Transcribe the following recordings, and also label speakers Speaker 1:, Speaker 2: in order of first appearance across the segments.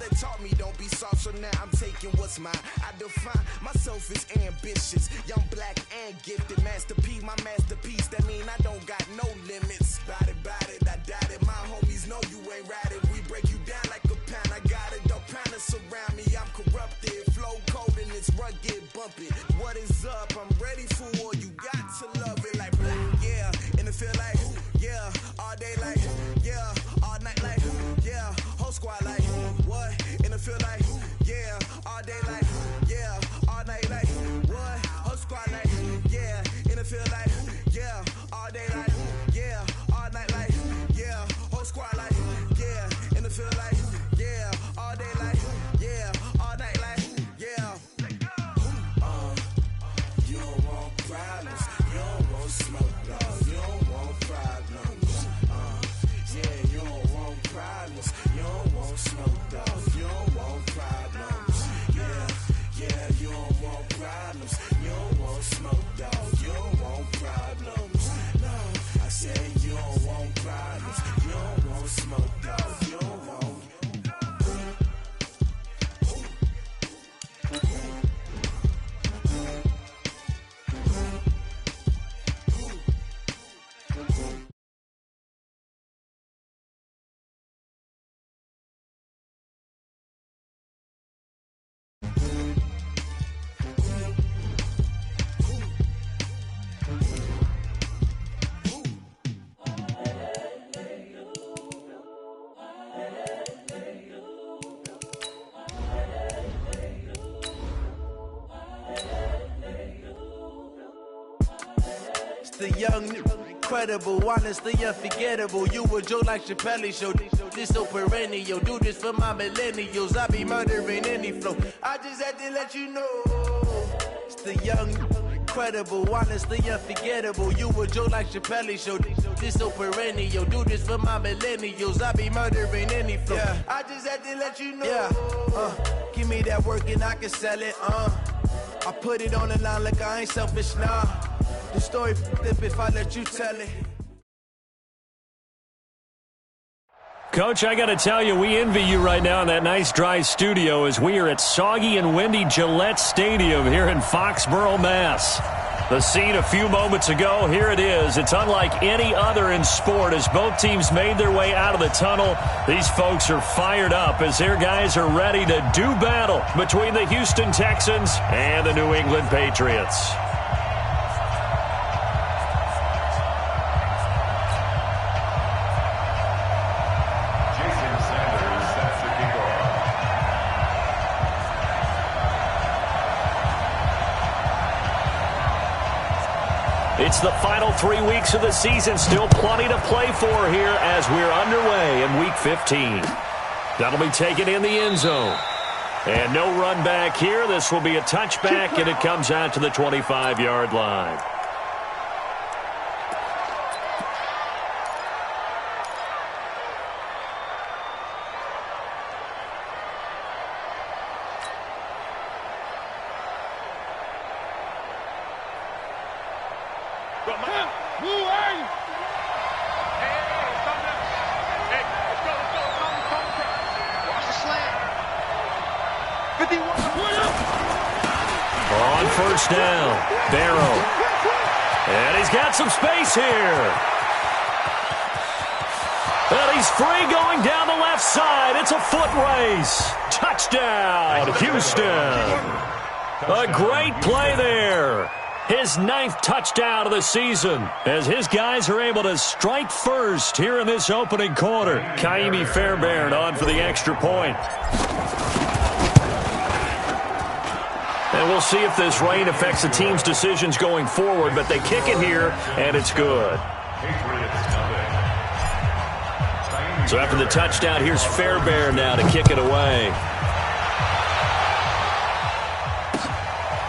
Speaker 1: father taught me don't be soft, so now I'm taking what's mine. I define myself as ambitious, young, black, and gifted. Master P, my masterpiece, that mean I don't got no limits. Bout it, I doubt it. My homies know you ain't ratted. We break you down like a pound. I got it, don't pound to surround me. I'm corrupted, flow cold and it's rugged, bumpy. What is up? I'm ready for war. You got to love it like black, yeah. And it feel like, yeah. All day like, yeah. All night like, yeah. Whole squad like, what? And it feel like, yeah. All day like, yeah. All night like, what? Whole squad like, yeah. And it feel like, yeah. All day like, yeah. All night like, yeah. Whole squad like, yeah. And it feel like, yeah. All day like, yeah. All night like, yeah. You don't want problems. You don't want smoke, dog. You don't want problems. Yeah, you don't want problems. You don't want smoke, dog. You don't want problems. Yeah, you don't want problems. You don't want smoke, dog. You don't want problems. No, I said you don't want problems. You don't want smoke, dog. You don't want.
Speaker 2: The young, incredible, honestly unforgettable. You a joke like Chappelle show. This so perennial. Do this for my millennials. I be murdering any flow. I just had to let you know. It's the young, incredible, honestly unforgettable. You a joke like Chappelle show. This so perennial. Do this for my millennials. I be murdering any flow. Yeah. I just had to let you know. Yeah. Give me that work and I can sell it. I put it on the line like I ain't selfish, nah. The story flip if I let you tell it.
Speaker 3: Coach, I got to tell you, we envy you right now in that nice dry studio as we are at soggy and windy Gillette Stadium here in Foxborough, Mass. The scene a few moments ago, here it is. It's unlike any other in sport as both teams made their way out of the tunnel. These folks are fired up as their guys are ready to do battle between the Houston Texans and the New England Patriots. It's the final 3 weeks of the season. Still plenty to play for here as we're underway in Week 15. That'll be taken in the end zone. And no run back here. This will be a touchback, and it comes out to the 25-yard line. On first down, Barrow. And he's got some space here. And he's free going down the left side. It's a foot race. Touchdown, Houston. A great play there. His 9th touchdown of the season as his guys are able to strike first here in this opening quarter. Kaimi Fairbairn on for the extra point. And we'll see if this rain affects the team's decisions going forward, but they kick it here, and it's good. So after the touchdown, here's Fairbairn now to kick it away.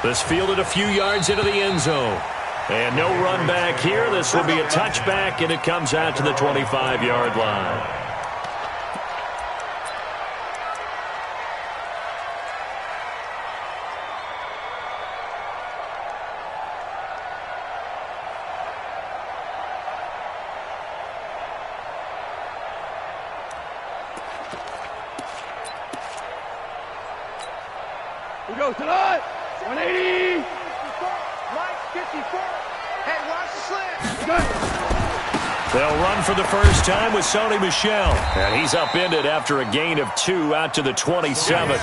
Speaker 3: This fielded a few yards into the end zone. And no run back here. This will be a touchback, and it comes out to the 25-yard line.
Speaker 4: We go to the 180. Mike 54. Hey, watch the slant. Good.
Speaker 3: They'll run for the first time with Sony Michel. And he's upended after a gain of 2 out to the 27.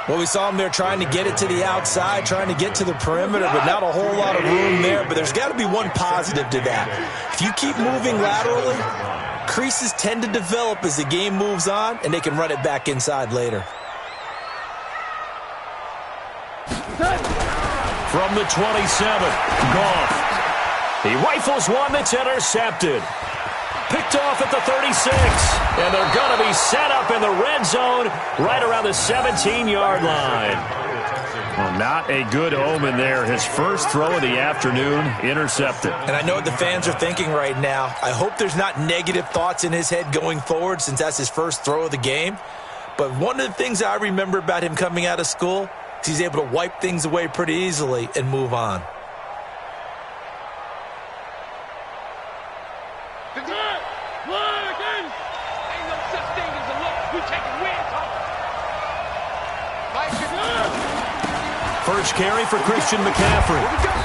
Speaker 5: Well, we saw him there trying to get it to the outside, trying to get to the perimeter, but not a whole lot of room there. But there's got to be one positive to that. If you keep moving laterally, creases tend to develop as the game moves on, and they can run it back inside later.
Speaker 3: From the 27, Goff. He rifles one that's intercepted. Picked off at the 36. And they're going to be set up in the red zone right around the 17-yard line. Well, not a good omen there. His first throw of the afternoon, intercepted.
Speaker 5: And I know what the fans are thinking right now. I hope there's not negative thoughts in his head going forward since that's his first throw of the game. But one of the things I remember about him coming out of school is he's able to wipe things away pretty easily and move on.
Speaker 3: First carry for Christian McCaffrey.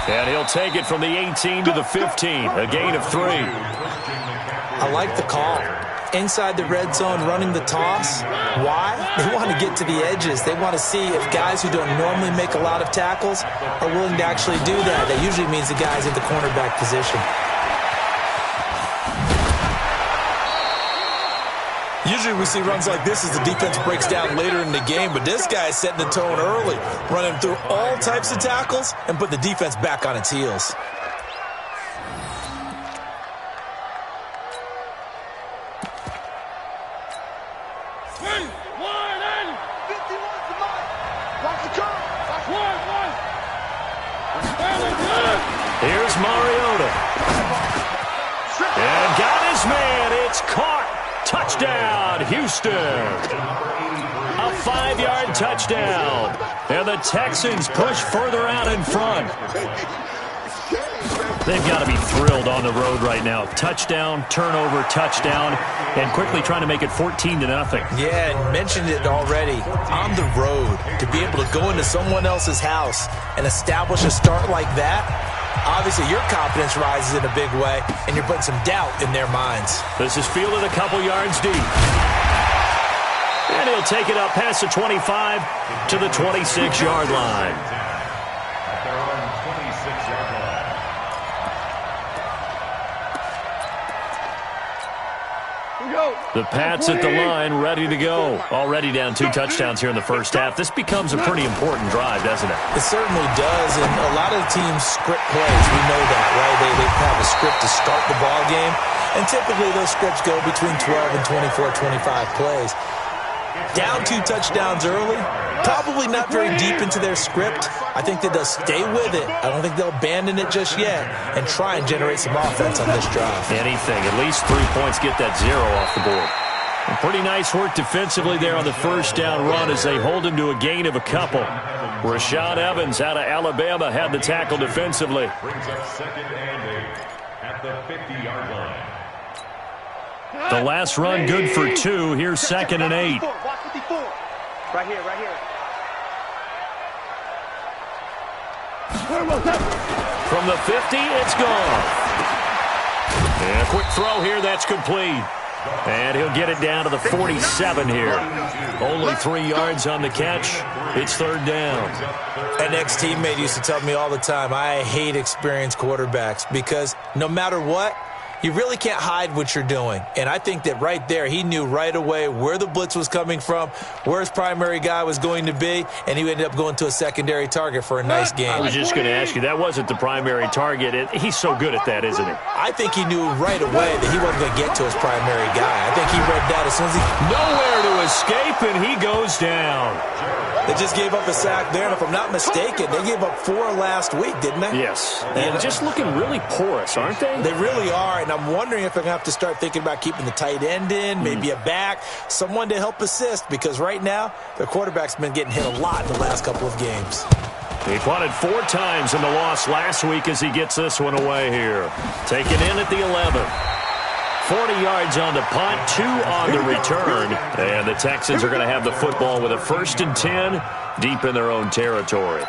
Speaker 3: And he'll take it from the 18 to the 15. A gain of 3.
Speaker 5: I like the call. Inside the red zone, running the toss. Why? They want to get to the edges. They want to see if guys who don't normally make a lot of tackles are willing to actually do that. That usually means the guys in the cornerback position. Usually we see runs like this as the defense breaks down later in the game, but this guy is setting the tone early, running through all types of tackles and put the defense back on its heels.
Speaker 3: Here's Mariota. And got his man. It's caught. Touchdown, Houston. A 5-yard touchdown. And the Texans push further out in front. They've got to be thrilled on the road right now. Touchdown, turnover, touchdown, and quickly trying to make it 14-0.
Speaker 5: Yeah, and mentioned it already. On the road, to be able to go into someone else's house and establish a start like that, obviously your confidence rises in a big way, and you're putting some doubt in their minds.
Speaker 3: This is fielded a couple yards deep. And he'll take it up past the 25 to the 26-yard line. The Pats at the line, ready to go. Already down 2 touchdowns here in the first half. This becomes a pretty important drive, doesn't it?
Speaker 5: It certainly does, and a lot of teams script plays. We know that, right? They have a script to start the ball game, and typically those scripts go between 12 and 24, 25 plays. Down 2 touchdowns early, probably not very deep into their script. I think that they'll stay with it. I don't think they'll abandon it just yet and try and generate some offense on this drive.
Speaker 3: Anything, at least 3 points, get that 0 off the board. And pretty nice work defensively there on the first down run as they hold him to a gain of a couple. Rashad Evans out of Alabama had the tackle defensively.
Speaker 6: Brings up 2nd and 8 at the 50-yard line.
Speaker 3: The last run good for 2. Here's 2nd and 8.
Speaker 4: Right here, right here.
Speaker 3: From the 50, it's gone. And a quick throw here, that's complete. And he'll get it down to the 47 here. Only 3 yards on the catch. It's 3rd down.
Speaker 5: An ex-teammate used to tell me all the time, I hate experienced quarterbacks because no matter what, you really can't hide what you're doing. And I think that right there, he knew right away where the blitz was coming from, where his primary guy was going to be, and he ended up going to a secondary target for a nice game.
Speaker 3: I was just going to ask you, that wasn't the primary target. He's so good at that, isn't he?
Speaker 5: I think he knew right away that he wasn't going to get to his primary guy. I think he read that as soon as he...
Speaker 3: Nowhere to escape, and he goes down.
Speaker 5: They just gave up a sack there, and if I'm not mistaken, they gave up 4 last week, didn't they?
Speaker 3: Yes. And just looking really porous, aren't they?
Speaker 5: They really are, and I'm wondering if they're going to have to start thinking about keeping the tight end in, maybe a back, someone to help assist, because right now, their quarterback's been getting hit a lot in the last couple of games.
Speaker 3: He punted 4 times in the loss last week as he gets this one away here. Taken in at the 11. 40 yards on the punt, 2 on the return. And the Texans are going to have the football with a 1st and 10 deep in their own territory.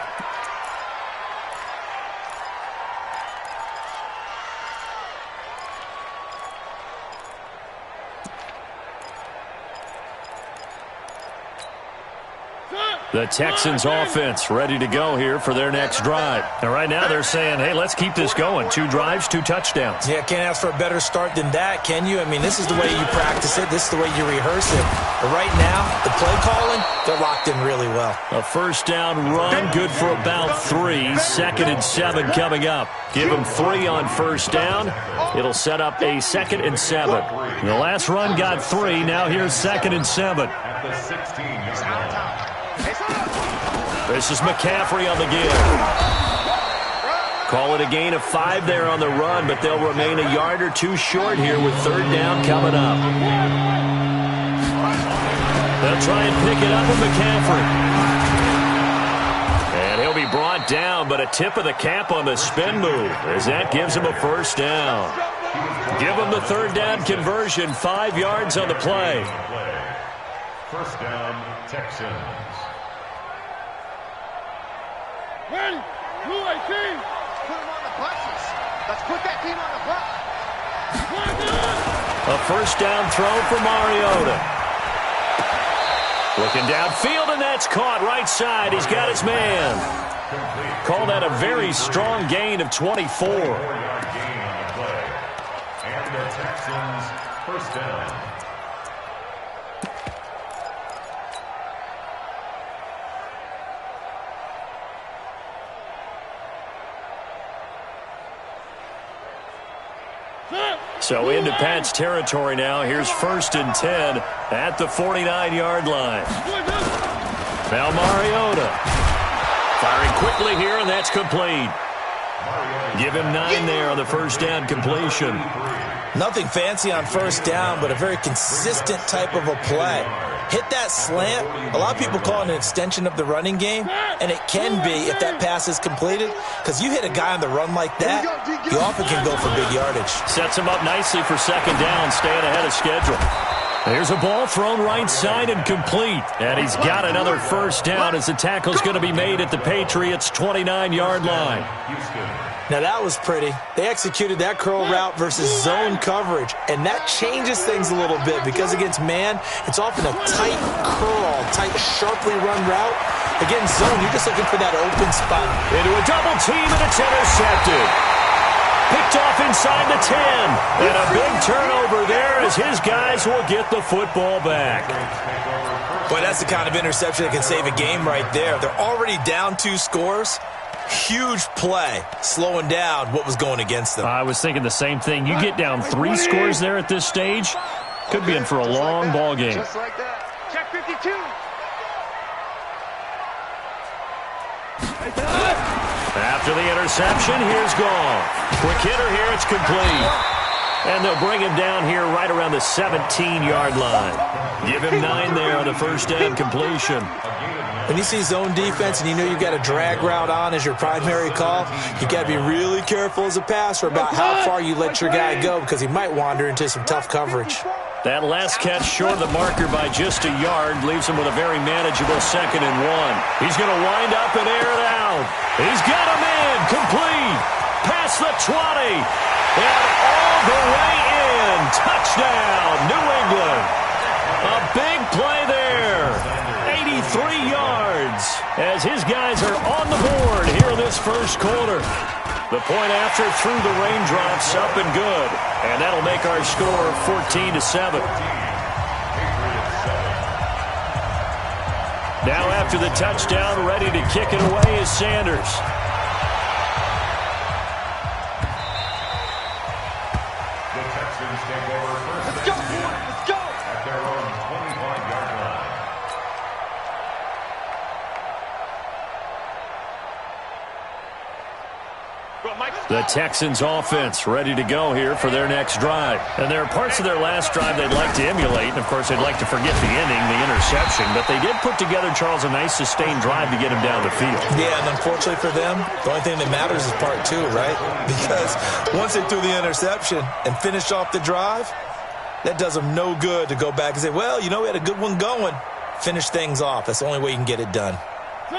Speaker 3: The Texans offense ready to go here for their next drive. And right now they're saying, hey, let's keep this going. 2 drives, 2 touchdowns.
Speaker 5: Yeah, can't ask for a better start than that, can you? I mean, this is the way you practice it. This is the way you rehearse it. But right now, the play calling, they're locked in really well.
Speaker 3: A 1st down run, good for about 3. 2nd and 7 coming up. Give them 3 on 1st down. It'll set up a 2nd and 7. The last run got 3. Now here's 2nd and 7.
Speaker 6: At the 16-yard line.
Speaker 3: This is McCaffrey on the give. Call it a gain of 5 there on the run, but they'll remain a yard or 2 short here with 3rd down coming up. They'll try and pick it up with McCaffrey. And he'll be brought down, but a tip of the cap on the spin move as that gives him a 1st down. Give him the 3rd down conversion, 5 yards on the play.
Speaker 6: 1st down, Texans.
Speaker 4: Ready? Blue 18. Put them on the buses. Let's put that team on the bus.
Speaker 3: A 1st down throw for Mariota. Looking downfield, and that's caught right side. He's got his man. Call that a very strong gain of 24.
Speaker 6: 4-yard gain on the play. And the Texans, 1st down.
Speaker 3: So into Pat's territory now. Here's 1st and 10 at the 49-yard line. Now Mariota firing quickly here, and that's complete. Give him 9 there on the 1st down completion.
Speaker 5: Nothing fancy on 1st down, but a very consistent type of a play. Hit that slant. A lot of people call it an extension of the running game, and it can be if that pass is completed, because you hit a guy on the run like that, you often can go for big yardage.
Speaker 3: Sets him up nicely for 2nd down, staying ahead of schedule. There's a ball thrown right side and complete. And he's got another 1st down as the tackle's going to be made at the Patriots' 29-yard line.
Speaker 5: Now that was pretty. They executed that curl route versus zone coverage, and that changes things a little bit because against man, it's often a tight curl, tight, sharply run route. Against zone, you're just looking for that open spot.
Speaker 3: Into a double team, and it's intercepted. Picked off inside the 10. And a big turnover there as his guys will get the football back.
Speaker 5: Boy, that's the kind of interception that can save a game right there. They're already down 2 scores. Huge play, slowing down what was going against them.
Speaker 3: I was thinking the same thing. You get down 3 scores there at this stage, could be in for a long ball game.
Speaker 4: Just like that. Check 52.
Speaker 3: After the interception, here's gone. Quick hitter here, it's complete. And they'll bring him down here right around the 17-yard line. Give him 9 there on the 1st down completion.
Speaker 5: When you see zone defense and you know you've got a drag route on as your primary call, you got to be really careful as a passer about how far you let your guy go because he might wander into some tough coverage.
Speaker 3: That last catch short of the marker by just a yard leaves him with a very manageable 2nd and 1. He's going to wind up and air it out. He's got a man complete. Past the 20. And all the way in. Touchdown, New England. A big play there. 83 yards as his guys are on the board here in this 1st quarter. The point after through the raindrops, up and good. And that'll make our score 14-7. Now after the touchdown, ready to kick it away is Sanders.
Speaker 6: The Texans take over 1st and 10 at their own 25-yard line.
Speaker 3: The Texans offense ready to go here for their next drive. And there are parts of their last drive they'd like to emulate. And, of course, they'd like to forget the inning, the interception. But they did put together, Charles, a nice sustained drive to get him down the field.
Speaker 5: Yeah, and unfortunately for them, the only thing that matters is part two, right? Because once they threw the interception and finished off the drive, that does them no good to go back and say, well, you know, we had a good one going. Finish things off. That's the only way you can get it done.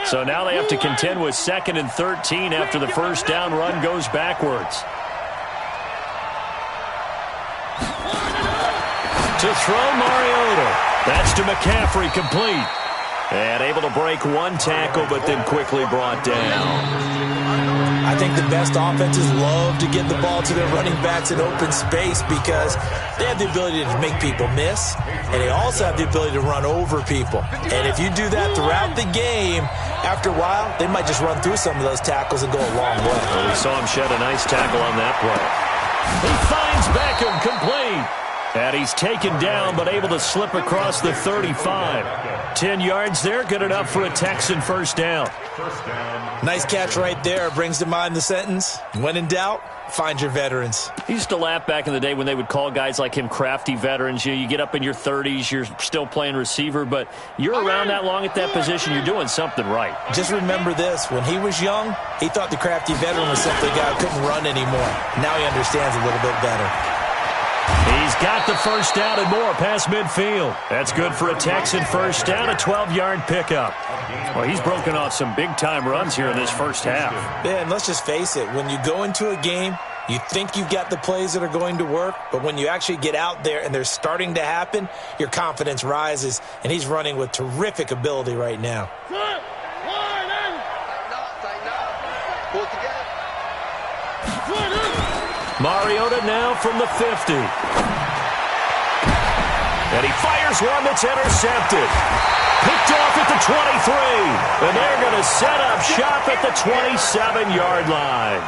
Speaker 3: So now they have to contend with 2nd and 13 after the first down run goes backwards. To throw Mariota. That's to McCaffrey, complete. And able to break one tackle, but then quickly brought down.
Speaker 5: I think the best offenses love to get the ball to their running backs in open space because they have the ability to make people miss, and they also have the ability to run over people. And if you do that throughout the game, after a while, they might just run through some of those tackles and go a long way.
Speaker 3: Well, we saw him shed a nice tackle on that play. He finds Beckham, complete. And he's taken down, but able to slip across the 35. 10 yards there, good enough for a Texan first down.
Speaker 5: Nice catch right there. Brings to mind the sentence, when in doubt, find your veterans.
Speaker 3: He used to laugh back in the day when they would call guys like him crafty veterans. You get up in your 30s, you're still playing receiver, but you're around that long at that position, you're doing something right.
Speaker 5: Just remember this. When he was young, he thought the crafty veteran was simply a guy who couldn't run anymore. Now he understands a little bit better.
Speaker 3: He's got the first down and more past midfield. That's good for a Texan first down, a 12-yard pickup. Well, he's broken off some big-time runs here in this first half.
Speaker 5: Yeah, and let's just face it. When you go into a game, you think you've got the plays that are going to work, but when you actually get out there and they're starting to happen, your confidence rises, and he's running with terrific ability right now.
Speaker 3: Mariota now from the 50. And he fires one that's intercepted. Picked off at the 23. And they're going to set up shop at the 27-yard line.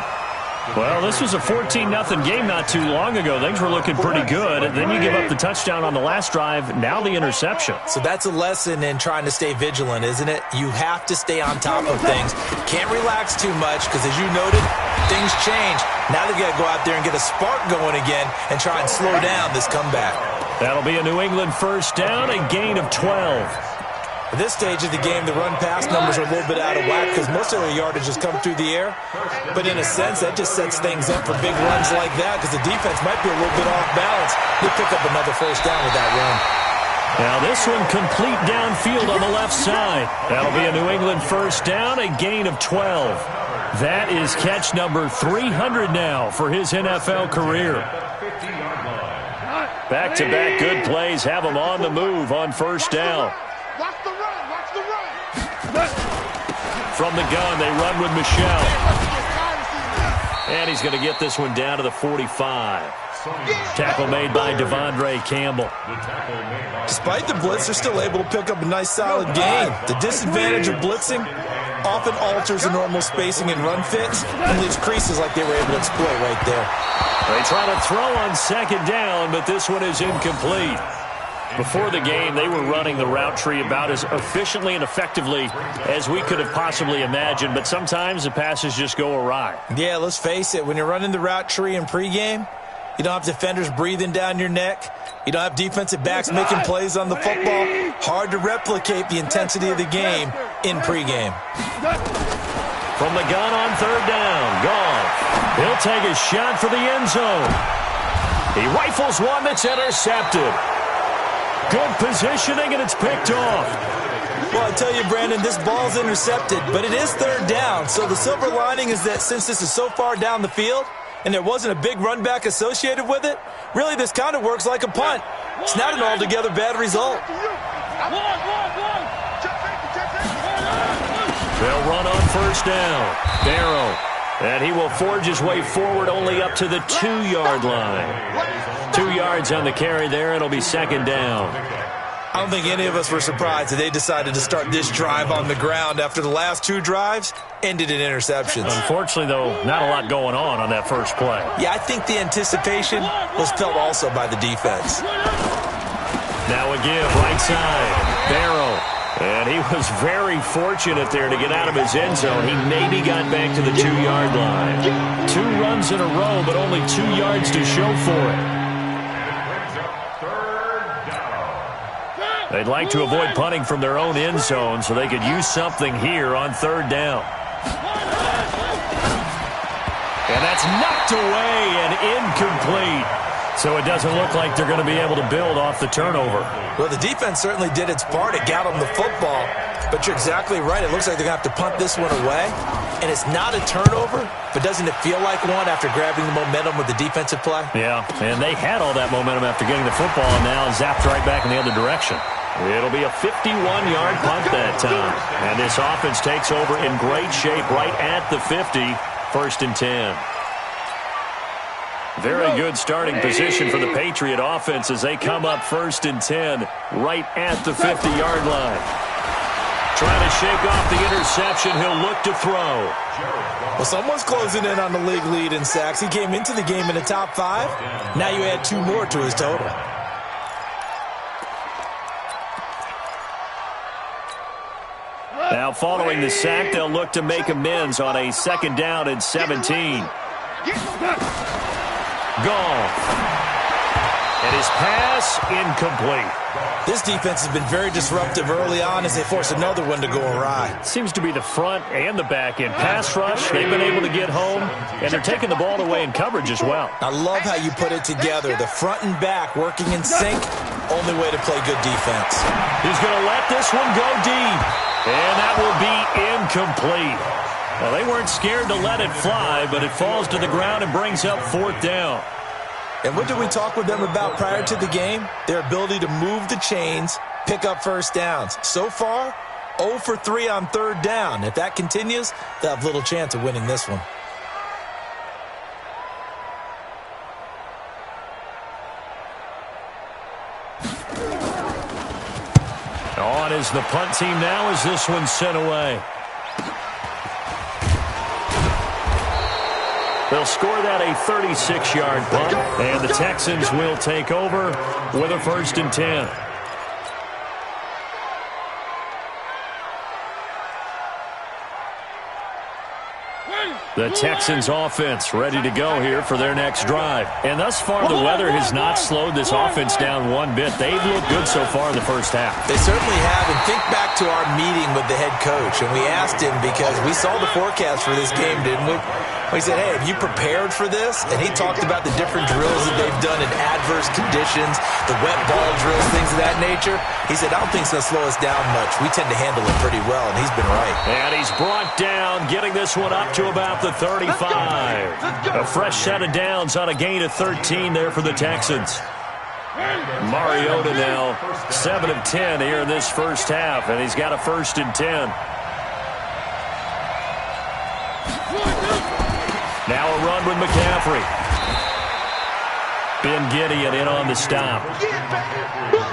Speaker 3: Well, this was a 14-0 game not too long ago. Things were looking pretty good. And then you give up the touchdown on the last drive. Now the interception.
Speaker 5: So that's a lesson in trying to stay vigilant, isn't it? You have to stay on top of things. Can't relax too much because, as you noted, things change. Now they've got to go out there and get a spark going again and try and slow down this comeback.
Speaker 3: That'll be a New England first down, a gain of 12.
Speaker 5: At this stage of the game, the run-pass numbers are a little bit out of whack because most of their yardage has come through the air. But in a sense, that just sets things up for big runs like that because the defense might be a little bit off balance. They pick up another first down with that run.
Speaker 3: Now this one complete downfield on the left side. That'll be a New England first down, a gain of 12. That is catch number 300 now for his NFL career. Back-to-back good plays have him on the move on first down.
Speaker 4: Watch the run, watch the run.
Speaker 3: From the gun, they run with Michelle. And he's going to get this one down to the 45. Tackle made by Devondre Campbell.
Speaker 5: Despite the blitz, they're still able to pick up a nice solid gain. The disadvantage of blitzing often alters the normal spacing and run fits and leaves creases like they were able to exploit right there.
Speaker 3: They try to throw on second down, but this one is incomplete. Before the game, they were running the route tree about as efficiently and effectively as we could have possibly imagined, but sometimes the passes just go awry.
Speaker 5: Yeah, let's face it. When you're running the route tree in pregame, you don't have defenders breathing down your neck. You don't have defensive backs making plays on the football. Hard to replicate the intensity of the game in pregame.
Speaker 3: From the gun on third down, Goff. He'll take a shot for the end zone. He rifles one that's intercepted. Good positioning, and it's picked off.
Speaker 5: Well, I tell you, Brandon, this ball's intercepted, but it is third down. So the silver lining is that since this is so far down the field and there wasn't a big run back associated with it, really this kind of works like a punt. It's not an altogether bad result.
Speaker 3: They'll run on first down. Barrow. And he will forge his way forward only up to the 2-yard line. 2 yards on the carry there. It'll be second down.
Speaker 5: I don't think any of us were surprised that they decided to start this drive on the ground after the last 2 drives ended in interceptions.
Speaker 3: Unfortunately, though, not a lot going on that first play.
Speaker 5: Yeah, I think the anticipation was felt also by the defense.
Speaker 3: Now a give, right side. Barrow. And he was very fortunate there to get out of his end zone. He maybe got back to the 2-yard line. 2 runs in a row, but only 2 yards to show for it. They'd like to avoid punting from their own end zone so they could use something here on 3rd down. And that's knocked away and incomplete. So it doesn't look like they're going to be able to build off the turnover.
Speaker 5: Well, the defense certainly did its part. It got them the football. But you're exactly right. It looks like they're going to have to punt this one away. And it's not a turnover, but doesn't it feel like one after grabbing the momentum with the defensive play?
Speaker 3: Yeah, and they had all that momentum after getting the football and now zapped right back in the other direction. It'll be a 51-yard punt that time. And this offense takes over in great shape right at the 50, 1st and 10. Very good starting position for the Patriot offense as they come up 1st and 10 right at the 50-yard line. Trying to shake off the interception. He'll look to throw.
Speaker 5: Well, someone's closing in on the league lead in sacks. He came into the game in the top 5. Now you add 2 more to his total.
Speaker 3: Now following the sack, they'll look to make amends on a 2nd down and 17. Goff. And his pass incomplete.
Speaker 5: This defense has been very disruptive early on as they force another one to go awry.
Speaker 3: Seems to be the front and the back end. Pass rush, they've been able to get home, and they're taking the ball away in coverage as well.
Speaker 5: I love how you put it together. The front and back working in sync, only way to play good defense.
Speaker 3: He's going to let this one go deep, and that will be incomplete. Well, they weren't scared to let it fly, but it falls to the ground and brings up 4th down.
Speaker 5: And what did we talk with them about prior to the game? Their ability to move the chains, pick up 1st downs. So far, 0 for 3 on 3rd down. If that continues, they'll have little chance of winning this one.
Speaker 3: On is the punt team now as this one's sent away. They'll score that a 36-yard punt, and the Texans will take over with a 1st and 10. The Texans offense ready to go here for their next drive. And thus far, the weather has not slowed this offense down one bit. They've looked good so far in the 1st half.
Speaker 5: They certainly have. And think back to our meeting with the head coach. And we asked him because we saw the forecast for this game, didn't we? We said, hey, have you prepared for this? And he talked about the different drills that they've done in adverse conditions, the wet ball drills, things of that nature. He said, I don't think it's going to slow us down much. We tend to handle it pretty well, and he's been right.
Speaker 3: And he's brought down, getting this one up to about the 35. A fresh set of downs on a gain of 13 there for the Texans. Mariota now 7 of 10 here in this 1st half, and he's got a 1st and 10. Now a run with McCaffrey. Ben Gideon in on the stop.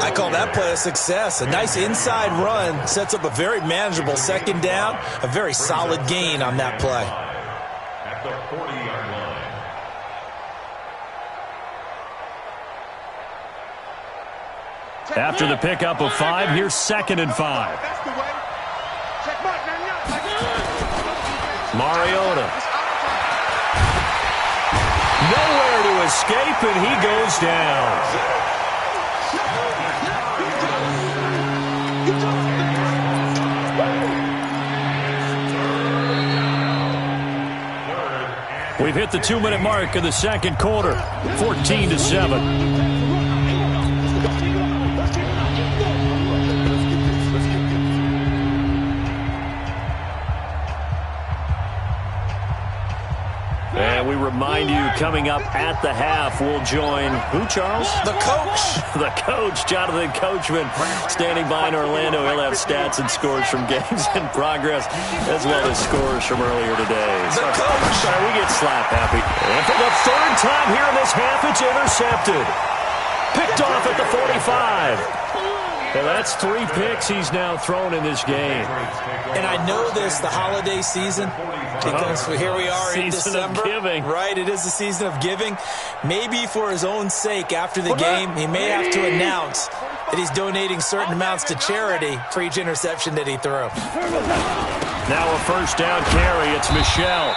Speaker 5: I call that play a success. A nice inside run sets up a very manageable 2nd down. A very solid gain on that play.
Speaker 6: At the 40-yard line.
Speaker 3: After the pickup of 5, here's 2nd and 5. Mariota. Nowhere to escape, and he goes down. We've hit the 2-minute mark of the 2nd quarter, 14-7. And we remind you, coming up at the half, we'll join who, Charles?
Speaker 5: The coach.
Speaker 3: The coach, Jonathan Coachman, standing by in Orlando. He'll have stats and scores from games in progress, as well as scores from earlier today.
Speaker 5: The coach.
Speaker 3: Sorry, we get slap happy. And for the 3rd time here in this half, it's intercepted. Picked off at the 45. And that's 3 picks he's now thrown in this game.
Speaker 5: And I know this, the holiday season, because here we are in December.
Speaker 3: Season of giving.
Speaker 5: Right, it is the season of giving. Maybe for his own sake after the game, he may have to announce that he's donating certain amounts to charity for each interception that he threw.
Speaker 3: Now a first down carry. It's Michel.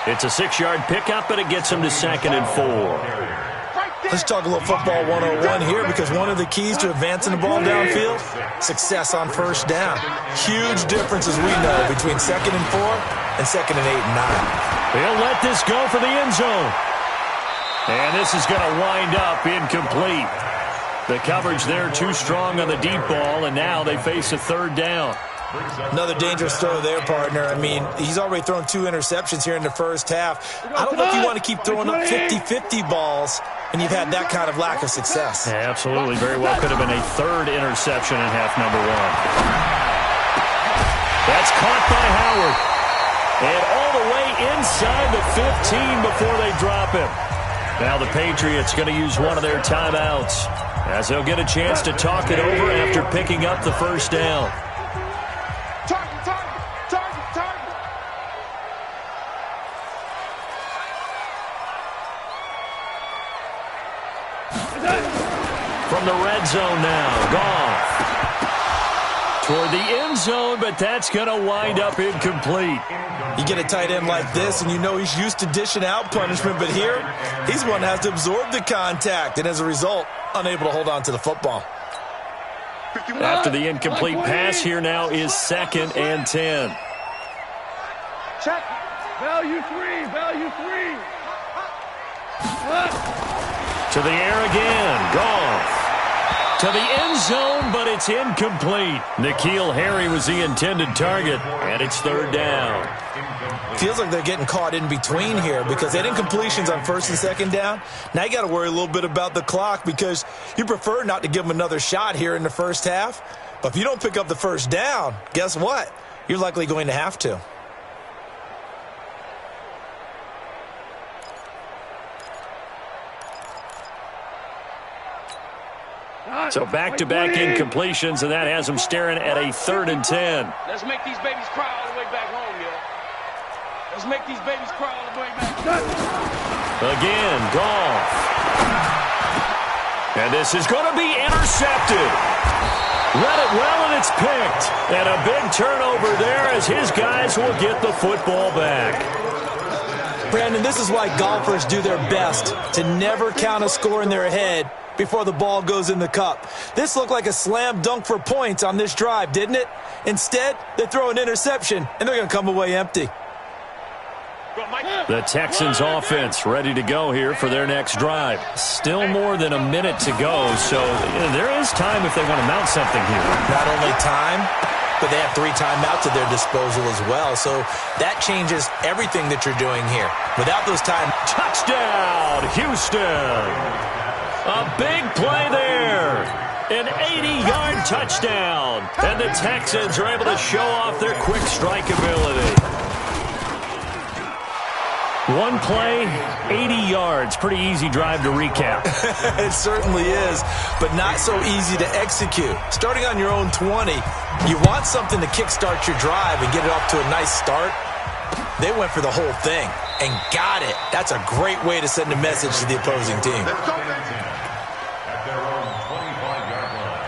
Speaker 3: It's a 6-yard pickup, but it gets him to 2nd and 4.
Speaker 5: Let's talk a little football 101 here, because one of the keys to advancing the ball downfield, success on first down. Huge difference, as we know, between 2nd and 4 and 2nd and 8 and 9.
Speaker 3: He'll let this go for the end zone. And this is going to wind up incomplete. The coverage there too strong on the deep ball, and now they face a 3rd down.
Speaker 5: Another dangerous throw there, partner. I mean, he's already thrown 2 interceptions here in the first half. I don't know if you want to keep throwing up 50-50 balls and you've had that kind of lack of success.
Speaker 3: Yeah, absolutely. Very well could have been a 3rd interception in half number 1. That's caught by Howard. And all the way inside the 15 before they drop him. Now the Patriots going to use one of their timeouts, as they'll get a chance to talk it over after picking up the first down. From the red zone now, Goff toward the end zone, but that's going to wind up incomplete.
Speaker 5: You get a tight end like this, and you know he's used to dishing out punishment, but here, he's one that has to absorb the contact, and as a result, unable to hold on to the football.
Speaker 3: After the incomplete pass, here now is 2nd and 10.
Speaker 4: Check. Value 3. Value 3.
Speaker 3: To the air again. Goff. To the end zone, but it's incomplete. N'Keal Harry was the intended target, and it's 3rd down.
Speaker 5: Feels like they're getting caught in between here, because they had incompletions on 1st and 2nd down. Now you got to worry a little bit about the clock, because you prefer not to give them another shot here in the first half. But if you don't pick up the first down, guess what? You're likely going to have to.
Speaker 3: So back-to-back incompletions, and that has them staring at a 3rd and 10.
Speaker 7: Let's make these babies cry all the way back home, yo. Let's make these babies cry all the way back.
Speaker 3: Again, Goff. And this is going to be intercepted. Read it well, and it's picked. And a big turnover there as his guys will get the football back.
Speaker 5: Brandon, this is why golfers do their best to never count a score in their head before the ball goes in the cup. This looked like a slam dunk for points on this drive, didn't it? Instead, they throw an interception, and they're going to come away empty.
Speaker 3: The Texans offense ready to go here for their next drive. Still more than a minute to go, so there is time if they want to mount something here.
Speaker 5: Not only time, but they have 3 timeouts at their disposal as well, so that changes everything that you're doing here. Without those time...
Speaker 3: Touchdown, Houston! A big play there. An 80-yard touchdown. And the Texans are able to show off their quick strike ability. One play, 80 yards. Pretty easy drive to recap.
Speaker 5: It certainly is, but not so easy to execute. Starting on your own 20, you want something to kickstart your drive and get it off to a nice start. They went for the whole thing and got it. That's a great way to send a message to the opposing team.
Speaker 6: At their own 25-yard line.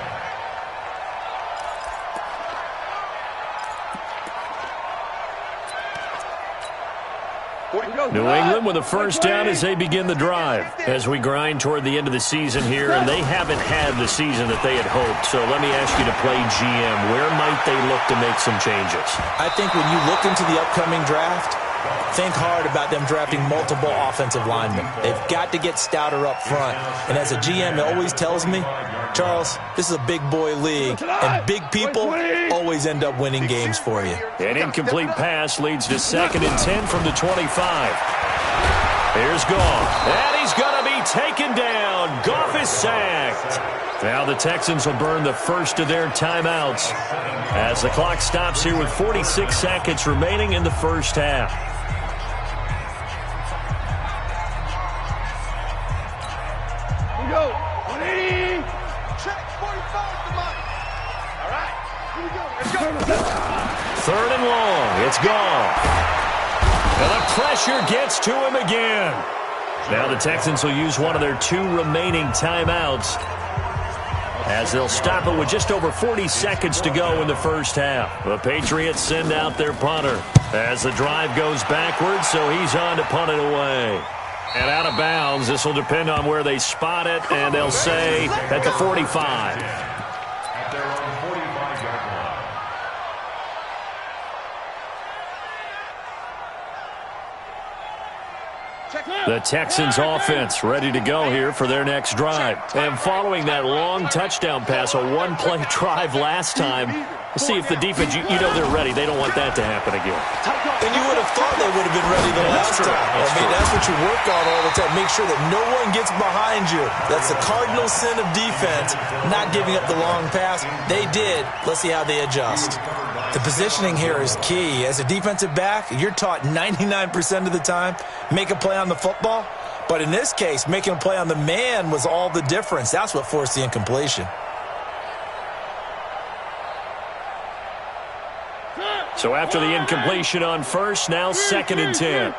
Speaker 3: New England with a first down as they begin the drive. As we grind toward the end of the season here, and they haven't had the season that they had hoped. So let me ask you to play GM. Where might they look to make some changes?
Speaker 5: I think when you look into the upcoming draft, think hard about them drafting multiple offensive linemen. They've got to get stouter up front. And as a GM, it always tells me, Charles, this is a big boy league, and big people always end up winning games for you.
Speaker 3: An incomplete pass leads to 2nd and 10 from the 25. Here's Goff, and he's going to be taken down. Goff is sacked. Now the Texans will burn the first of their timeouts as the clock stops here with 46 seconds remaining in the first half.
Speaker 4: Here we go. 180. Check. 45 the money. All right. Here we go. Let's go.
Speaker 3: 3rd and long. It's Goff. And the pressure gets to him again. Now the Texans will use one of their 2 remaining timeouts as they'll stop it with just over 40 seconds to go in the first half. The Patriots send out their punter as the drive goes backwards, so he's on to punt it away. And out of bounds, this will depend on where they spot it, and they'll say at the 45.
Speaker 6: At their own 45-yard line.
Speaker 3: The Texans offense ready to go here for their next drive. And following that long touchdown pass, a one-play drive last time, we'll see if the defense, you know they're ready. They don't want that to happen again.
Speaker 5: And you would have thought they would have been ready the last time. That's what you work on all the time. Make sure that no one gets behind you. That's the cardinal sin of defense, not giving up the long pass. They did. Let's see how they adjust. The positioning here is key. As a defensive back, you're taught 99% of the time, make a play on the football. But in this case, making a play on the man was all the difference. That's what forced the incompletion.
Speaker 3: So after the incompletion on first, now 2nd and 10.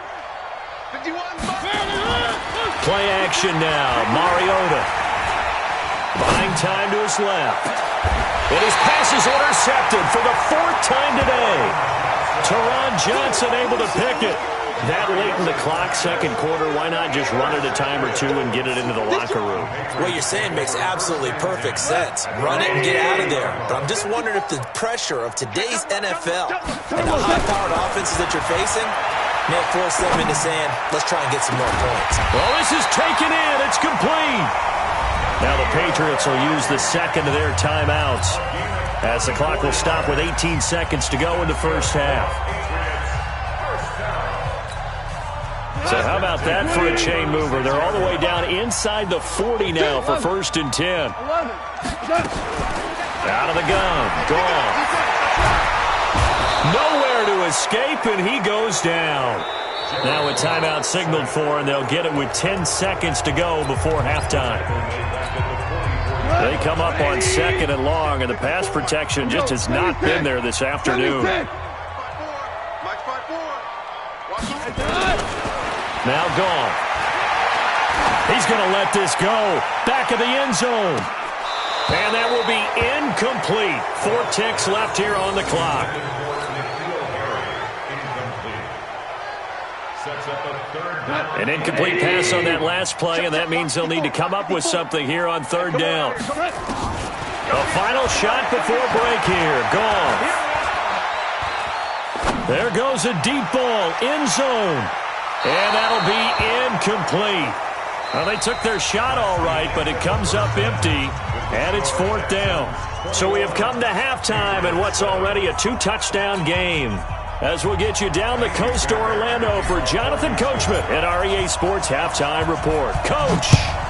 Speaker 3: Play action now. Mariota buying time to his left. And his pass is intercepted for the 4th time today. Teron Johnson able to pick it. That late in the clock, second quarter, why not just run it a time or two and get it into the locker room?
Speaker 5: What you're saying makes absolutely perfect sense. Run it and get out of there. But I'm just wondering if the pressure of today's NFL and the high-powered offenses that you're facing may force them into saying, let's try and get some more points.
Speaker 3: Well, this is taken in. It's complete. Now the Patriots will use the second of their timeouts as the clock will stop with 18 seconds to go in the first half. So how about that for a chain mover? They're all the way down inside the 40 now for 1st and 10. Out of the gun. Gone. Nowhere to escape, and he goes down. Now a timeout signaled for, and they'll get it with 10 seconds to go before halftime. They come up on 2nd and long, and the pass protection just has not been there this afternoon. Now gone. He's going to let this go. Back of the end zone. And that will be incomplete. 4 ticks left here on the clock. An incomplete pass on that last play, and that means they'll need to come up with something here on 3rd down. A final shot before break here. Gone. There goes a deep ball. End zone. And that'll be incomplete. Well, they took their shot all right, but it comes up empty, and it's 4th down. So we have come to halftime in what's already a 2-touchdown game. As we'll get you down the coast to Orlando for Jonathan Coachman at our EA Sports Halftime Report. Coach,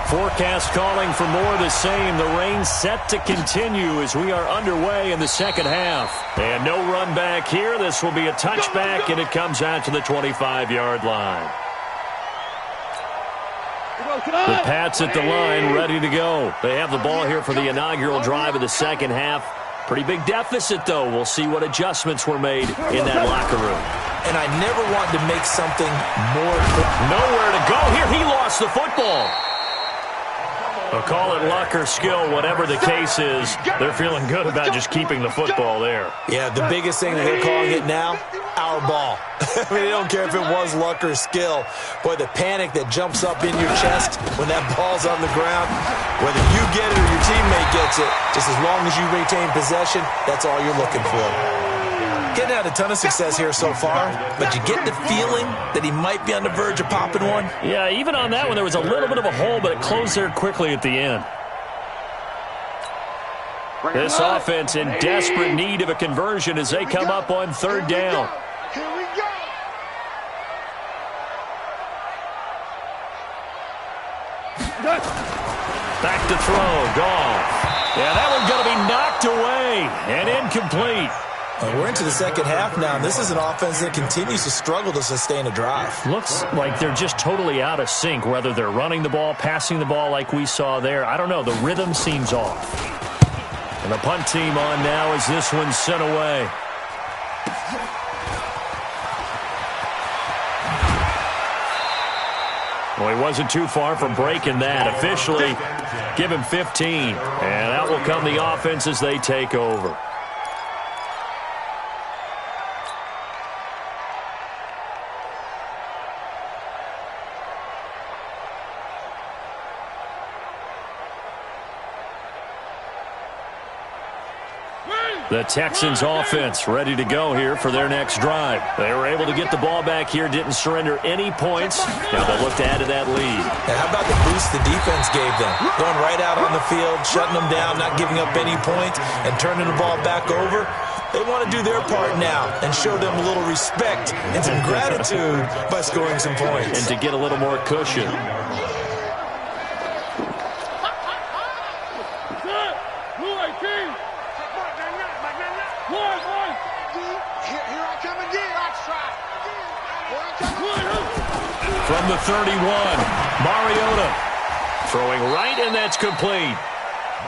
Speaker 3: forecast calling for more of the same. The rain set to continue as we are underway in the second half. And no run back here. This will be a touchback, and it comes out to the 25-yard line. The Pats at the line ready to go. They have the ball here for the inaugural drive of the second half. Pretty big deficit, though. We'll see what adjustments were made in that locker room.
Speaker 5: And I never wanted to make something more...
Speaker 3: Nowhere to go here. He lost the football. They'll call it luck or skill, whatever the case is. They're feeling good about just keeping the football there.
Speaker 5: Yeah, the biggest thing that they're calling it now, our ball. I mean, they don't care if it was luck or skill. Boy, the panic that jumps up in your chest when that ball's on the ground, whether you get it or your teammate gets it, just as long as you retain possession, that's all you're looking for. Getting had a ton of success here so far, but you get the feeling that he might be on the verge of popping one.
Speaker 3: Yeah, even on that one, there was a little bit of a hole, but it closed there quickly at the end. This offense in desperate need of a conversion as they come up on 3rd down.
Speaker 4: Here we go.
Speaker 3: Back to throw. Gone. Yeah, that one's going to be knocked away and incomplete.
Speaker 5: We're into the second half now, and this is an offense that continues to struggle to sustain a drive.
Speaker 3: Looks like they're just totally out of sync, whether they're running the ball, passing the ball like we saw there. I don't know. The rhythm seems off. And the punt team on now as this one's sent away. Well, he wasn't too far from breaking that. Officially Give him 15. And out will come the offense as they take over. The Texans offense ready to go here for their next drive. They were able to get the ball back here, didn't surrender any points. Now they'll look to add to that lead.
Speaker 5: And how about the boost the defense gave them? Going right out on the field, shutting them down, not giving up any points, and turning the ball back over. They want to do their part now and show them a little respect and some gratitude by scoring some points.
Speaker 3: And to get a little more cushion. From the 31, Mariota throwing right, and that's complete.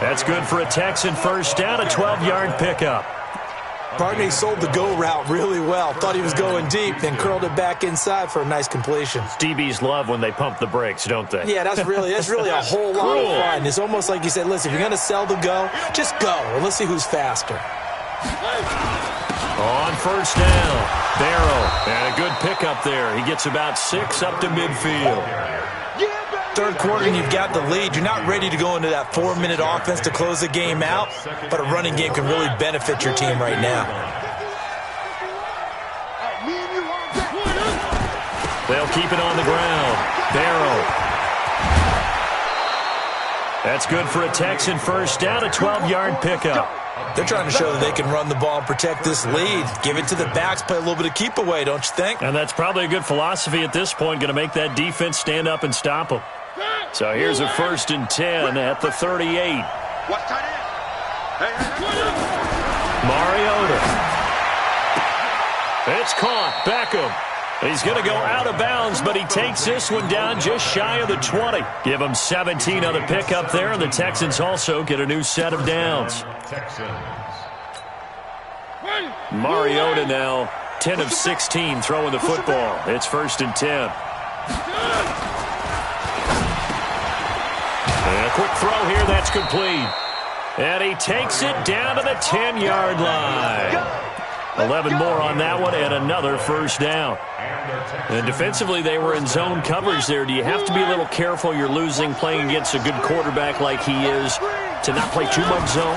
Speaker 3: That's good for a Texan first down, a 12-yard pickup.
Speaker 5: Barney sold the go route really well. Thought he was going deep, then curled it back inside for a nice completion.
Speaker 3: DBs love when they pump the brakes, don't they?
Speaker 5: Yeah, that's really a whole lot of fun. It's almost like you said, listen, if you're going to sell the go, just go, and let's see who's faster.
Speaker 3: On first down, Barrow, and a good pickup there. He gets about 6 up to midfield.
Speaker 5: Third quarter, and you've got the lead. You're not ready to go into that 4-minute offense to close the game out, but a running game can really benefit your team right now.
Speaker 3: They'll keep it on the ground. Barrow. That's good for a Texan first down, a 12-yard pickup.
Speaker 5: They're trying to show that they can run the ball and protect this lead. Give it to the backs, play a little bit of keep away, don't you think?
Speaker 3: And that's probably a good philosophy at this point, going to make that defense stand up and stop them. So here's a 1st and 10 at the 38.
Speaker 4: What's tight end?
Speaker 3: Mariota. It's caught. Beckham. He's going to go out of bounds, but he takes this one down just shy of the 20. Give him 17 on the pickup there, and the Texans also get a new set of downs. Mariota now 10 of 16 throwing the football. It's 1st and 10. And a quick throw here, that's complete. And he takes it down to the 10-yard line. 11 more on that one, and another first down. And defensively, they were in zone coverage there. Do you have to be a little careful? You're losing, playing against a good quarterback like he is, to not play too much zone?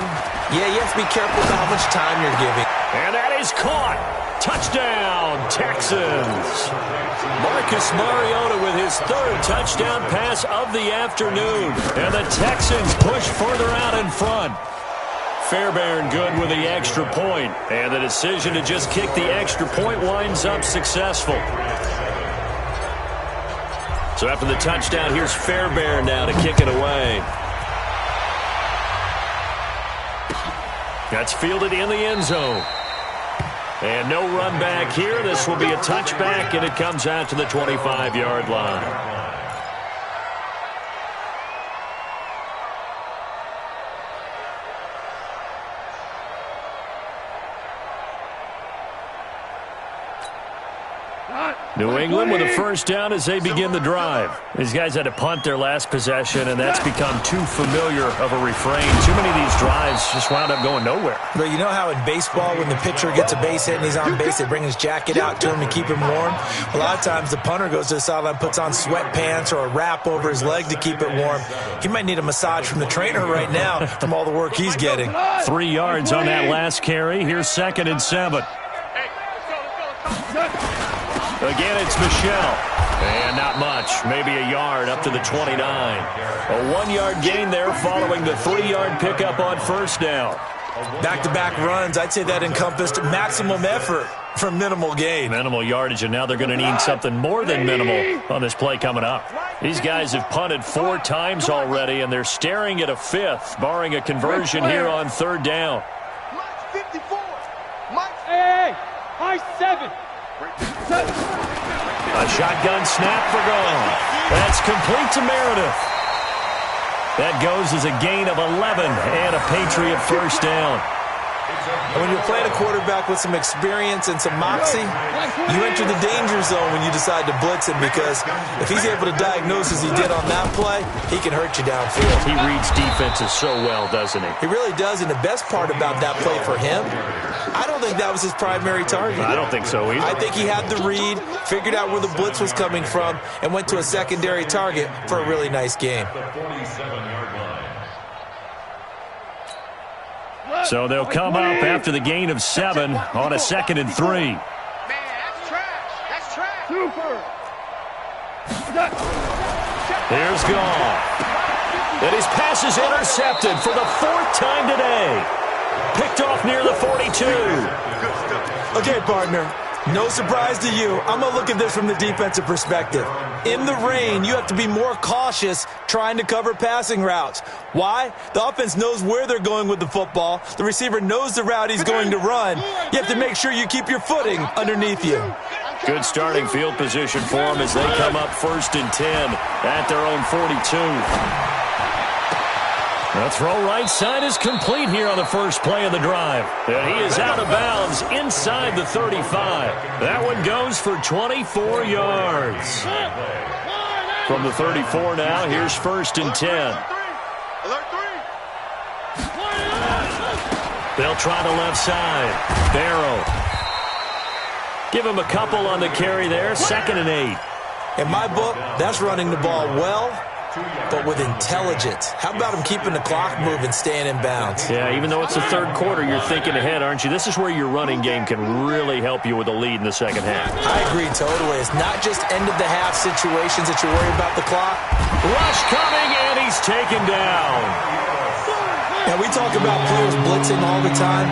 Speaker 5: Yeah, you have to be careful with how much time you're giving.
Speaker 3: And that is caught. Touchdown, Texans. Marcus Mariota with his 3rd touchdown pass of the afternoon. And the Texans push further out in front. Fairbairn good with the extra point, and the decision to just kick the extra point winds up successful. So after the touchdown, here's Fairbairn now to kick it away. That's fielded in the end zone. And no run back here. This will be a touchback, and it comes out to the 25-yard line. New England with a first down as they begin the drive. These guys had to punt their last possession, and that's become too familiar of a refrain. Too many of these drives just wound up going nowhere.
Speaker 5: But you know how in baseball, when the pitcher gets a base hit and he's on base, they bring his jacket out to him to keep him warm? A lot of times the punter goes to the sideline, puts on sweatpants or a wrap over his leg to keep it warm. He might need a massage from the trainer right now from all the work he's getting.
Speaker 3: 3 yards on that last carry. Here's 2nd and 7. Again, it's Michelle. And not much. Maybe a yard up to the 29. A 1-yard gain there following the 3-yard pickup on first down.
Speaker 5: Back-to-back runs, I'd say that encompassed maximum effort for minimal gain.
Speaker 3: Minimal yardage, and now they're going to need something more than minimal on this play coming up. These guys have punted 4 times already, and they're staring at a 5th, barring a conversion here on 3rd down.
Speaker 4: Mike's 54. Mike's... Hey, high 7.
Speaker 3: A shotgun snap for gone. That's complete to Meredith. That goes as a gain of 11 and a Patriot first down.
Speaker 5: And when you're playing a quarterback with some experience and some moxie, you enter the danger zone when you decide to blitz him, because if he's able to diagnose as he did on that play, he can hurt you downfield.
Speaker 3: He reads defenses so well, doesn't he?
Speaker 5: He really does, and the best part about that play for him, I don't think that was his primary target.
Speaker 3: I don't think so either.
Speaker 5: I think he had the read, figured out where the blitz was coming from, and went to a secondary target for a really nice game.
Speaker 3: So they'll come up after the gain of 7 on a 2nd and 3.
Speaker 4: Man, that's trash. That's trash. Super.
Speaker 3: Here's Goff. And his pass is intercepted for the 4th time today. Picked off near the 42.
Speaker 5: Okay, partner. No surprise to you. I'm going to look at this from the defensive perspective. In the rain, you have to be more cautious trying to cover passing routes. Why? The offense knows where they're going with the football. The receiver knows the route he's going to run. You have to make sure you keep your footing underneath you.
Speaker 3: Good starting field position for them as they come up 1st and 10 at their own 42. The throw right side is complete here on the first play of the drive. And he is out of bounds inside the 35. That one goes for 24 yards. From the 34 now, here's 1st and 10. They'll try the left side. Barrow. Give him a couple on the carry there. 2nd and 8.
Speaker 5: In my book, that's running the ball well, but with intelligence. How about him keeping the clock moving, staying in bounds?
Speaker 3: Yeah, even though it's the 3rd quarter, you're thinking ahead, aren't you? This is where your running game can really help you with a lead in the 2nd half.
Speaker 5: I agree totally. It's not just end-of-the-half situations that you worry about the clock.
Speaker 3: Rush coming, and he's taken down.
Speaker 5: Now, we talk about players blitzing all the time.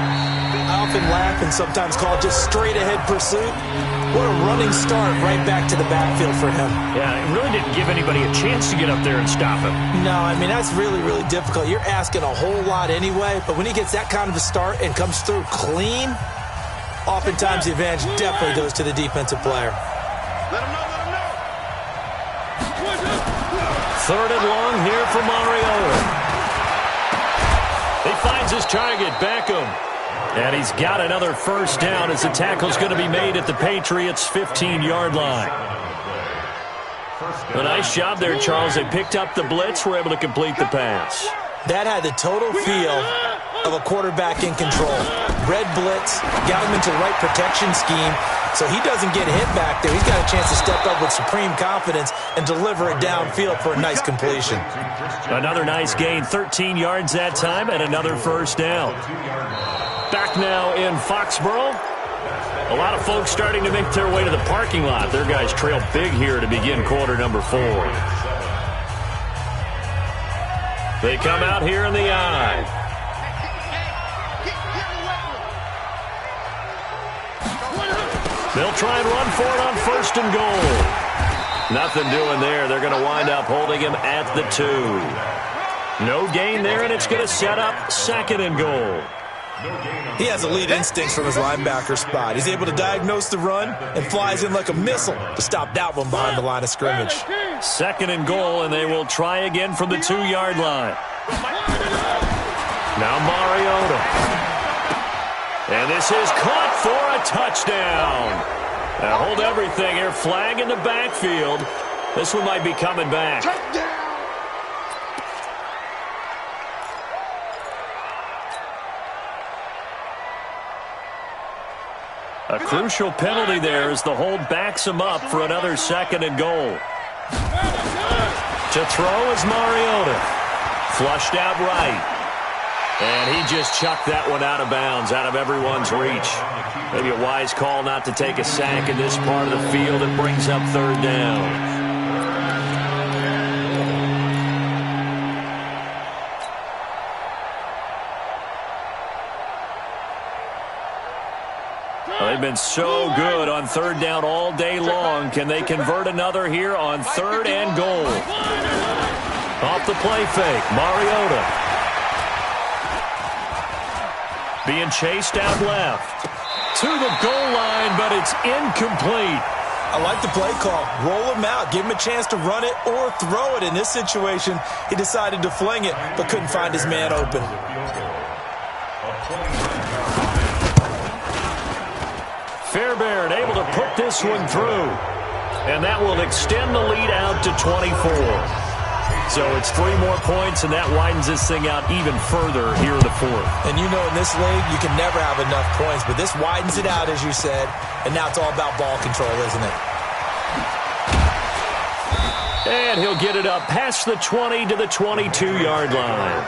Speaker 5: I often laugh and sometimes call it just straight-ahead pursuit. What a running start right back to the backfield for him.
Speaker 3: Yeah, it really didn't give anybody a chance to get up there and stop him.
Speaker 5: No, I mean, that's really, really difficult. You're asking a whole lot anyway, but when he gets that kind of a start and comes through clean, oftentimes the advantage definitely goes to the defensive player.
Speaker 4: Let him know, let him know.
Speaker 3: 3rd and long here for Mariota. He finds his target, Beckham. And he's got another 1st down as the tackle's going to be made at the Patriots' 15-yard line. A nice job there, Charles. They picked up the blitz, were able to complete the pass.
Speaker 5: That had the total feel of a quarterback in control. Red blitz, got him into the right protection scheme, so he doesn't get hit back there. He's got a chance to step up with supreme confidence and deliver it downfield for a nice completion.
Speaker 3: Another nice gain, 13 yards that time, and another 1st down. Back now in Foxborough. A lot of folks starting to make their way to the parking lot. Their guys trail big here to begin quarter number 4. They come out here in the eye. They'll try and run for it on 1st and goal. Nothing doing there. They're going to wind up holding him at the 2. No gain there, and it's going to set up 2nd and goal.
Speaker 5: He has elite instincts from his linebacker spot. He's able to diagnose the run and flies in like a missile to stop that one behind the line of scrimmage.
Speaker 3: 2nd and goal, and they will try again from the 2-yard line. Now Mariota. And this is caught for a touchdown. Now hold everything here. Flag in the backfield. This one might be coming back. A crucial penalty there as the hold backs him up for another 2nd and goal. To throw is Mariota. Flushed out right. And he just chucked that one out of bounds, out of everyone's reach. Maybe a wise call not to take a sack in this part of the field. It brings up 3rd down. They've been so good on 3rd down all day long. Can they convert another here on 3rd and goal? Off the play fake, Mariota. Being chased out left. To the goal line, but it's incomplete.
Speaker 5: I like the play call. Roll him out. Give him a chance to run it or throw it. In this situation, he decided to fling it, but couldn't find his man open.
Speaker 3: Fairbairn able to put this one through. And that will extend the lead out to 24. So it's 3 more points, and that widens this thing out even further here in the fourth.
Speaker 5: And you know in this league, you can never have enough points, but this widens it out, as you said, and now it's all about ball control, isn't it?
Speaker 3: And he'll get it up past the 20 to the 22-yard line.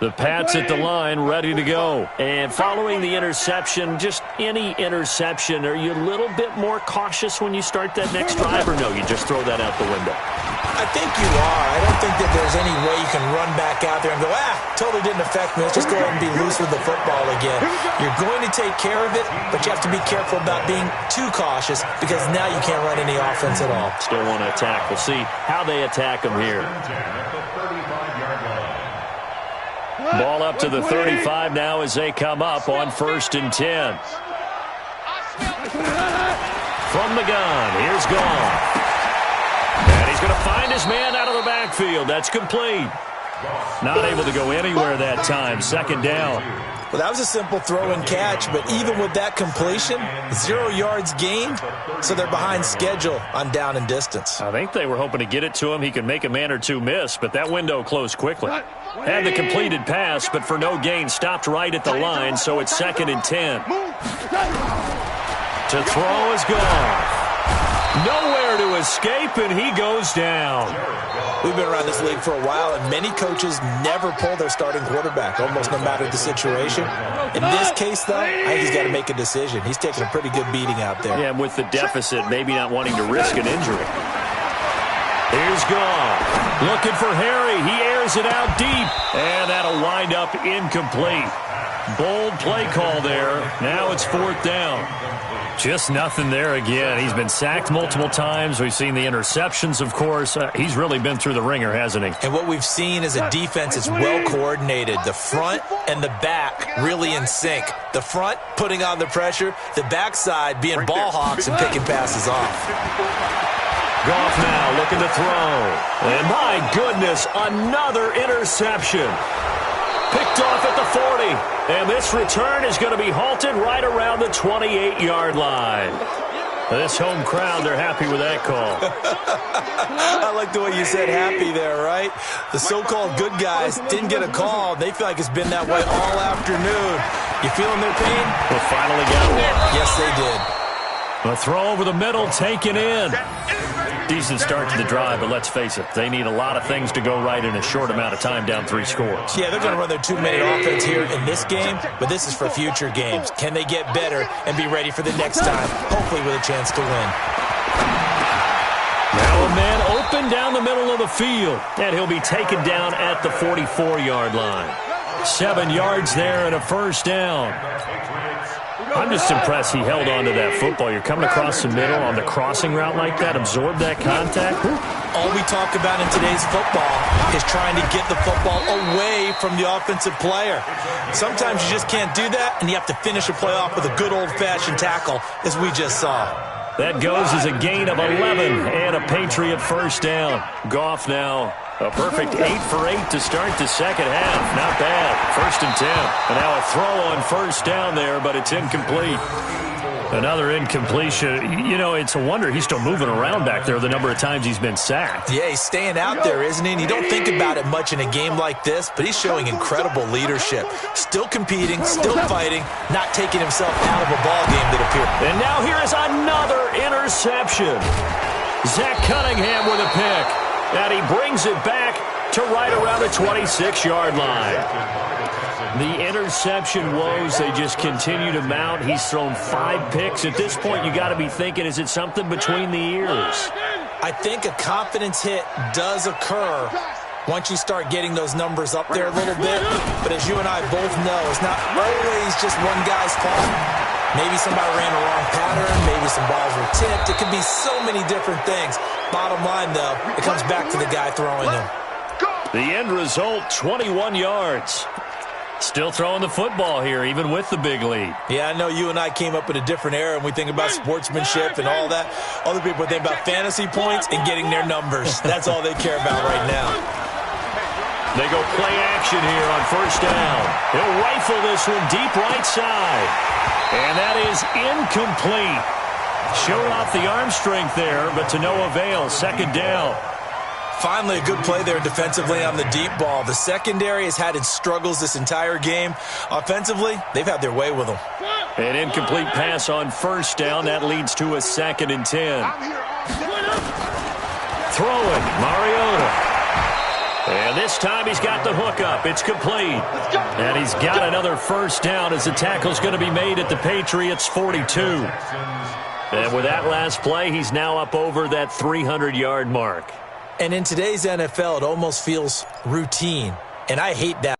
Speaker 3: The Pats at the line, ready to go. And following the interception, just any interception, are you a little bit more cautious when you start that next drive, or no, you just throw that out the window?
Speaker 5: I think you are. I don't think that there's any way you can run back out there and go, totally didn't affect me. Let's just go ahead and be loose with the football again. You're going to take care of it, but you have to be careful about being too cautious because now you can't run any offense at all.
Speaker 3: Still want to attack. We'll see how they attack them here. Ball up to the 35 now as they come up on 1st and 10. From the gun, here's Goff. And he's going to find his man out of the backfield. That's complete. Not able to go anywhere that time. 2nd down.
Speaker 5: Well, that was a simple throw and catch, but even with that completion, 0 yards gained, so they're behind schedule on down and distance.
Speaker 3: I think they were hoping to get it to him. He could make a man or two miss, but that window closed quickly. Had the completed pass, but for no gain, stopped right at the line, so it's 2nd and 10. To throw is Goff. Nowhere to escape, and he goes down.
Speaker 5: We've been around this league for a while, and many coaches never pull their starting quarterback, almost no matter the situation. In this case, though, I think he's got to make a decision. He's taking a pretty good beating out there.
Speaker 3: Yeah, and with the deficit, maybe not wanting to risk an injury. Here's Goff. Looking for Harry. He airs it out deep, and that'll wind up incomplete. Bold play call there. Now it's 4th down. Just nothing there again. He's been sacked multiple times. We've seen the interceptions, of course. He's really been through the ringer, hasn't he?
Speaker 5: And what we've seen is a defense that's well coordinated. The front and the back really in sync. The front putting on the pressure. The backside being ball hawks and picking passes off.
Speaker 3: Goff now looking to throw. And my goodness, another interception. Picked off at the 40. And this return is going to be halted right around the 28-yard line. This home crowd, they're happy with that call.
Speaker 5: I like the way you said happy there, right? The so-called good guys didn't get a call. They feel like it's been that way all afternoon. You feeling their pain?
Speaker 3: We finally got one.
Speaker 5: Yes, they did.
Speaker 3: A throw over the middle, taken in. Decent start to the drive, but let's face it, they need a lot of things to go right in a short amount of time, down 3 scores.
Speaker 5: Yeah, they're going to run their 2-minute offense here in this game, but this is for future games. Can they get better and be ready for the next time, hopefully with a chance to win?
Speaker 3: Now a man open down the middle of the field, and he'll be taken down at the 44-yard line. 7 yards there and a 1st down. I'm just impressed he held on to that football. You're coming across the middle on the crossing route like that, absorb that contact.
Speaker 5: All we talk about in today's football is trying to get the football away from the offensive player. Sometimes you just can't do that, and you have to finish a play off with a good old-fashioned tackle, as we just saw.
Speaker 3: That goes as a gain of 11 and a Patriot 1st down. Goff now a perfect 8 for 8 to start the 2nd half. Not bad. 1st and 10. And now a throw on 1st down there, but it's incomplete. Another incompletion. You know, it's a wonder he's still moving around back there the number of times he's been sacked.
Speaker 5: Yeah, he's staying out there, isn't he? And you don't think about it much in a game like this, but he's showing incredible leadership. Still competing, still fighting, not taking himself out of a ball game that appeared.
Speaker 3: And now here is another interception. Zach Cunningham with a pick. And he brings it back to right around the 26-yard line. The interception woes, they just continue to mount. He's thrown 5 picks. At this point, you got to be thinking, is it something between the ears?
Speaker 5: I think a confidence hit does occur once you start getting those numbers up there a little bit. But as you and I both know, it's not always just one guy's fault. Maybe somebody ran the wrong pattern. Maybe some balls were tipped. It could be so many different things. Bottom line, though, it comes back to the guy throwing them.
Speaker 3: The end result, 21 yards. Still throwing the football here, even with the big lead.
Speaker 5: Yeah, I know you and I came up in a different era, and we think about sportsmanship and all that. Other people think about fantasy points and getting their numbers. That's all they care about right now.
Speaker 3: They go play action here on first down. He'll rifle this one deep right side. And that is incomplete. Showed off the arm strength there, but to no avail. Second down.
Speaker 5: Finally, a good play there defensively on the deep ball. The secondary has had its struggles this entire game. Offensively, they've had their way with them.
Speaker 3: An incomplete pass on first down. That leads to a 2nd and 10. Throwing, Mariota. And this time he's got the hook up. It's complete. And he's got another first down as the tackle's going to be made at the Patriots' 42. And with that last play, he's now up over that 300-yard mark.
Speaker 5: And in today's NFL, it almost feels routine. And I hate that